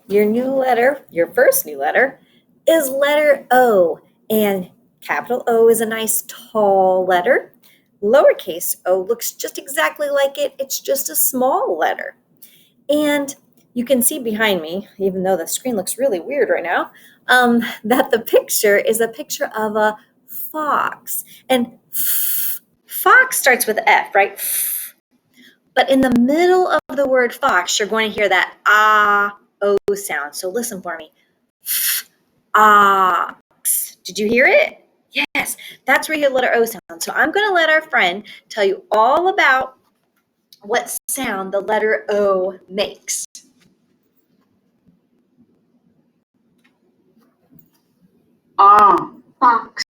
Your new letter, your first new letter, is letter O. And capital O is a nice tall letter. Lowercase o looks just exactly like it. It's just a small letter. And you can see behind me, even though the screen looks really weird right now, that the picture is a picture of a fox. And fox starts with F, right? But in the middle of the word fox, you're going to hear that O sound. So listen for me. Ox. Did you hear it? Yes, that's where you hear the letter O sound. So I'm going to let our friend tell you all about what sound the letter O makes. Fox.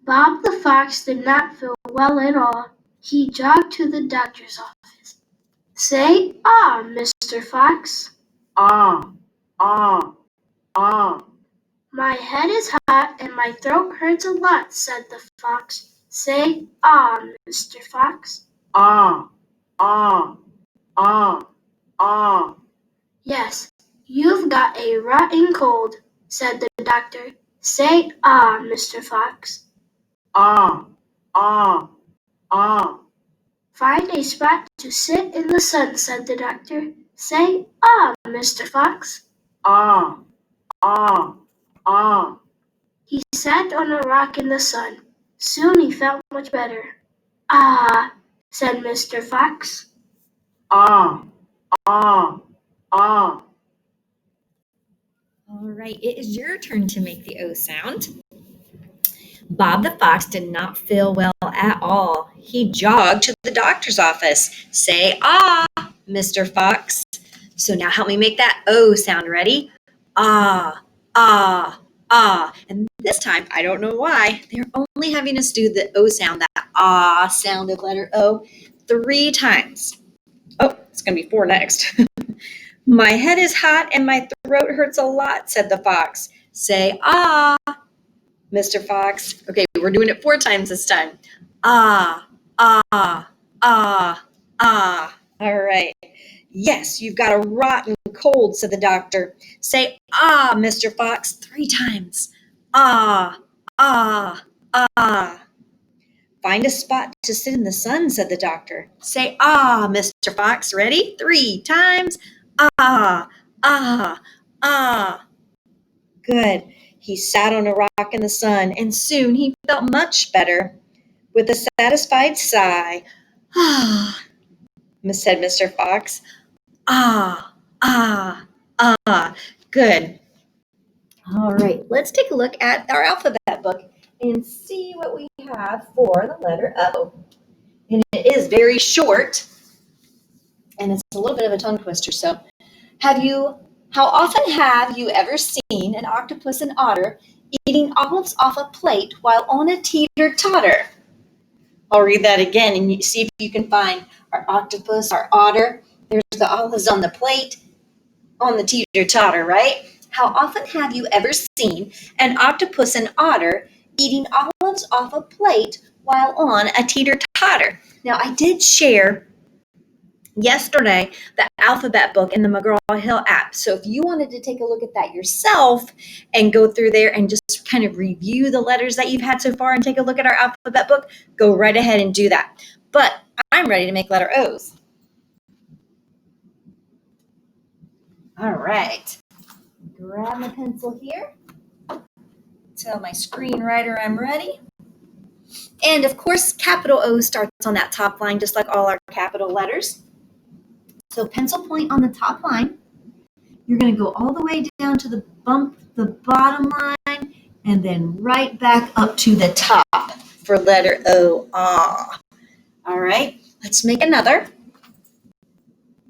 Bob the fox did not feel well at all. He jogged to the doctor's office. Say, Mr. Fox. Ah, ah, ah. My head is hot and my throat hurts a lot, said the fox. Say, Mr. Fox. Ah, ah, ah. Yes, you've got a rotten cold, said the doctor. Say, Mr. Fox. Ah, ah, ah. Find a spot to sit in the sun, said the doctor. Say, Mr. Fox. Ah, ah, ah. He sat on a rock in the sun. Soon he felt much better. Ah, said Mr. Fox. Ah, ah, ah. All right, it is your turn to make the O sound. Bob the fox did not feel well at all. He jogged to the doctor's office. Say, Mr. Fox. So now help me make that O sound. Ready? Ah, ah, ah. And this time, I don't know why, they're only having us do the O sound, that sound of letter O, 3 times. Oh, it's going to be 4 next. My head is hot and my throat hurts a lot, said the fox. Say, Mr. Fox. Okay, we're doing it 4 times this time. Ah, ah, ah, ah. All right. Yes, you've got a rotten cold, said the doctor. Say, Mr. Fox, 3 times. Ah, ah, ah. Find a spot to sit in the sun, said the doctor. Say, Mr. Fox. Ready? 3 times. Ah, ah, ah. Good. He sat on a rock in the sun, and soon he felt much better. With a satisfied sigh, said Mr. Fox. Ah, ah, ah. Good. All right, let's take a look at our alphabet book and see what we have for the letter O. And it is very short, and it's a little bit of a tongue twister. So, how often have you ever seen an octopus and otter eating olives off a plate while on a teeter-totter? I'll read that again and see if you can find our octopus, our otter. There's the olives on the plate, on the teeter-totter, right? How often have you ever seen an octopus and otter eating olives off a plate while on a teeter-totter? Now, I did share yesterday the alphabet book in the McGraw-Hill app. So if you wanted to take a look at that yourself and go through there and just kind of review the letters that you've had so far and take a look at our alphabet book, go right ahead and do that. But I'm ready to make letter O's. All right. Grab my pencil here. Tell my screenwriter I'm ready. And of course, capital O starts on that top line, just like all our capital letters. So pencil point on the top line. You're going to go all the way down to the bottom line, and then right back up to the top for letter O. All right, let's make another.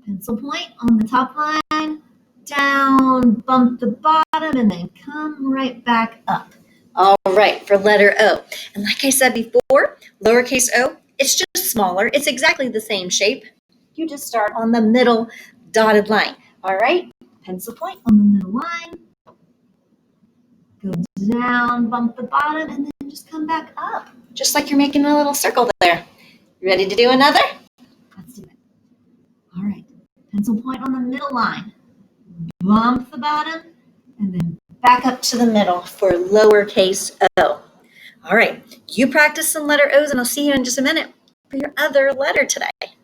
Pencil point on the top line, down, bump the bottom, and then come right back up. All right, for letter O. And like I said before, lowercase o, it's just smaller. It's exactly the same shape. You just start on the middle dotted line. All right, pencil point on the middle line. Go down, bump the bottom, and then just come back up. Just like you're making a little circle there. Ready to do another? Let's do it. All right, pencil point on the middle line. bump the bottom, and then back up to the middle for lowercase o. All right, you practice some letter O's, and I'll see you in just a minute for your other letter today.